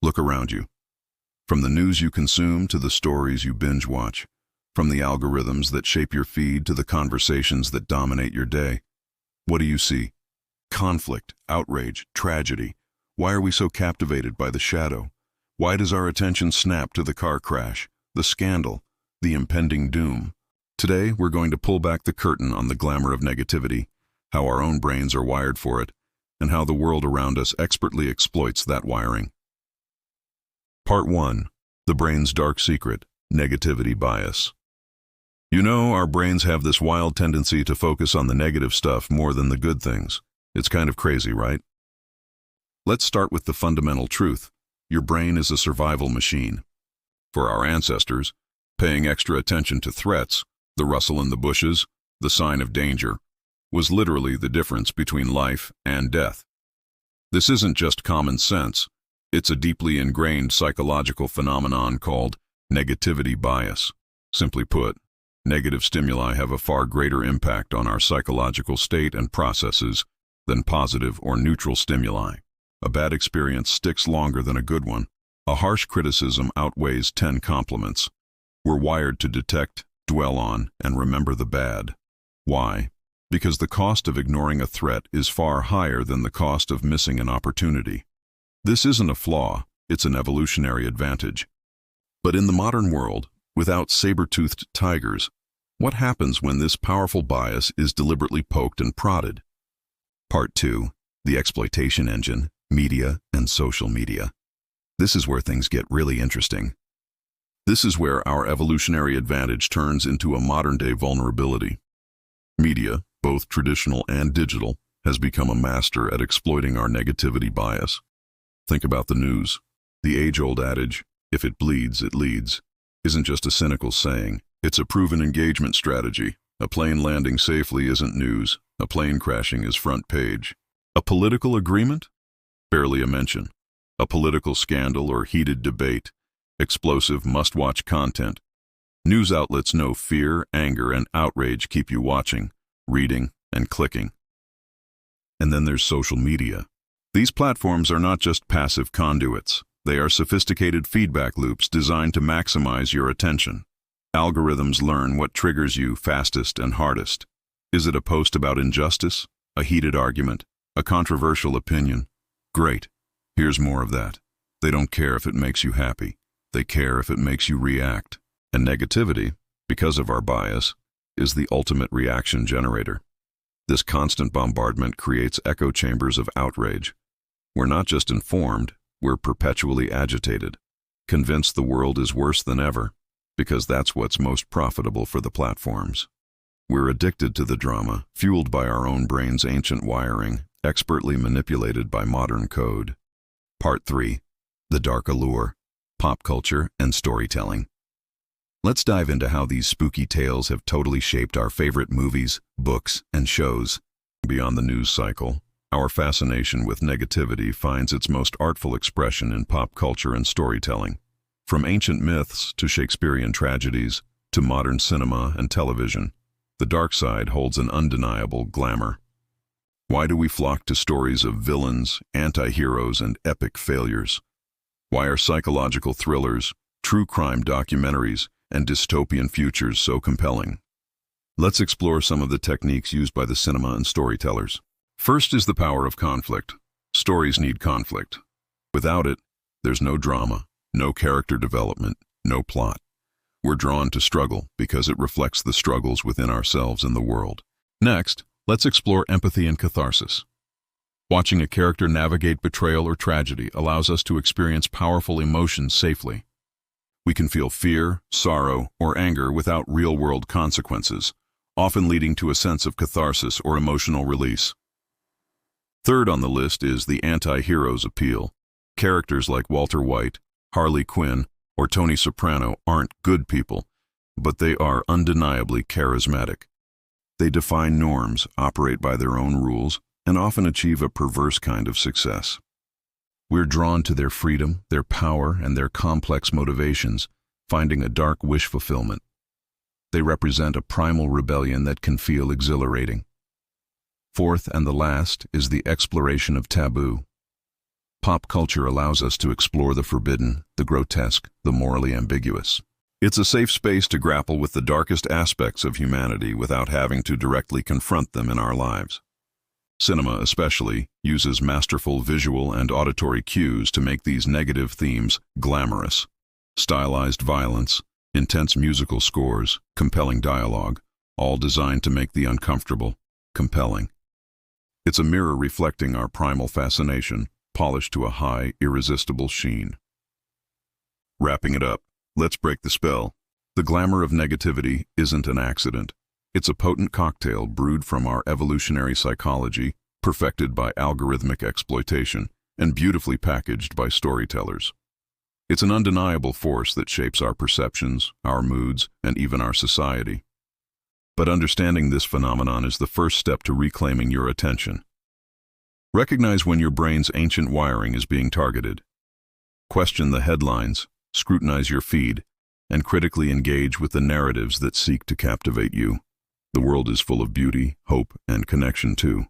Look around you. From the news you consume to the stories you binge watch, from the algorithms that shape your feed to the conversations that dominate your day. What do you see? Conflict, outrage, tragedy. Why are we so captivated by the shadow? Why does our attention snap to the car crash, the scandal, the impending doom? Today, we're going to pull back the curtain on the glamour of negativity, how our own brains are wired for it, and how the world around us expertly exploits that wiring. Part 1. The brain's dark secret, negativity bias. You know, our brains have this wild tendency to focus on the negative stuff more than the good things. It's kind of crazy, right? Let's start with the fundamental truth. Your brain is a survival machine. For our ancestors, paying extra attention to threats, the rustle in the bushes, the sign of danger, was literally the difference between life and death. This isn't just common sense. It's a deeply ingrained psychological phenomenon called negativity bias. Simply put, negative stimuli have a far greater impact on our psychological state and processes than positive or neutral stimuli. A bad experience sticks longer than a good one. A harsh criticism outweighs 10 compliments. We're wired to detect, dwell on, and remember the bad. Why? Because the cost of ignoring a threat is far higher than the cost of missing an opportunity. This isn't a flaw, it's an evolutionary advantage. But in the modern world, without saber-toothed tigers, what happens when this powerful bias is deliberately poked and prodded? Part 2. The exploitation engine, media, and social media. This is where things get really interesting. This is where our evolutionary advantage turns into a modern-day vulnerability. Media, both traditional and digital, has become a master at exploiting our negativity bias. Think about the news. The age-old adage, if it bleeds, it leads, isn't just a cynical saying. It's a proven engagement strategy. A plane landing safely isn't news. A plane crashing is front page. A political agreement? Barely a mention. A political scandal or heated debate? Explosive must-watch content. News outlets know fear, anger, and outrage keep you watching, reading, and clicking. And then there's social media. These platforms are not just passive conduits. They are sophisticated feedback loops designed to maximize your attention. Algorithms learn what triggers you fastest and hardest. Is it a post about injustice? A heated argument? A controversial opinion? Great. Here's more of that. They don't care if it makes you happy. They care if it makes you react. And negativity, because of our bias, is the ultimate reaction generator. This constant bombardment creates echo chambers of outrage. We're not just informed, we're perpetually agitated, convinced the world is worse than ever, because that's what's most profitable for the platforms. We're addicted to the drama, fueled by our own brain's ancient wiring, expertly manipulated by modern code. Part 3. The dark allure, pop culture, and storytelling. Let's dive into how these spooky tales have totally shaped our favorite movies, books, and shows. Beyond the news cycle, our fascination with negativity finds its most artful expression in pop culture and storytelling. From ancient myths to Shakespearean tragedies to modern cinema and television, the dark side holds an undeniable glamour. Why do we flock to stories of villains, anti-heroes, and epic failures? Why are psychological thrillers, true crime documentaries, and dystopian futures so compelling? Let's explore some of the techniques used by the cinema and storytellers. First is the power of conflict. Stories need conflict. Without it, there's no drama, no character development, no plot. We're drawn to struggle because it reflects the struggles within ourselves and the world. Next, let's explore empathy and catharsis. Watching a character navigate betrayal or tragedy allows us to experience powerful emotions safely. We can feel fear, sorrow, or anger without real-world consequences, often leading to a sense of catharsis or emotional release. Third on the list is the anti-hero's appeal. Characters like Walter White, Harley Quinn, or Tony Soprano aren't good people, but they are undeniably charismatic. They defy norms, operate by their own rules, and often achieve a perverse kind of success. We're drawn to their freedom, their power, and their complex motivations, finding a dark wish fulfillment. They represent a primal rebellion that can feel exhilarating. Fourth and the last is the exploration of taboo. Pop culture allows us to explore the forbidden, the grotesque, the morally ambiguous. It's a safe space to grapple with the darkest aspects of humanity without having to directly confront them in our lives. Cinema, especially, uses masterful visual and auditory cues to make these negative themes glamorous. Stylized violence, intense musical scores, compelling dialogue, all designed to make the uncomfortable compelling. It's a mirror reflecting our primal fascination, polished to a high, irresistible sheen. Wrapping it up, let's break the spell. The glamour of negativity isn't an accident. It's a potent cocktail brewed from our evolutionary psychology, perfected by algorithmic exploitation, and beautifully packaged by storytellers. It's an undeniable force that shapes our perceptions, our moods, and even our society. But understanding this phenomenon is the first step to reclaiming your attention. Recognize when your brain's ancient wiring is being targeted. Question the headlines, scrutinize your feed, and critically engage with the narratives that seek to captivate you. The world is full of beauty, hope, and connection too.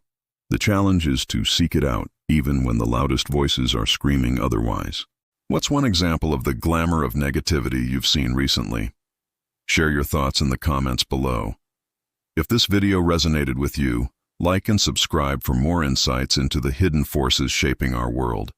The challenge is to seek it out, even when the loudest voices are screaming otherwise. What's one example of the glamour of negativity you've seen recently? Share your thoughts in the comments below. If this video resonated with you, like and subscribe for more insights into the hidden forces shaping our world.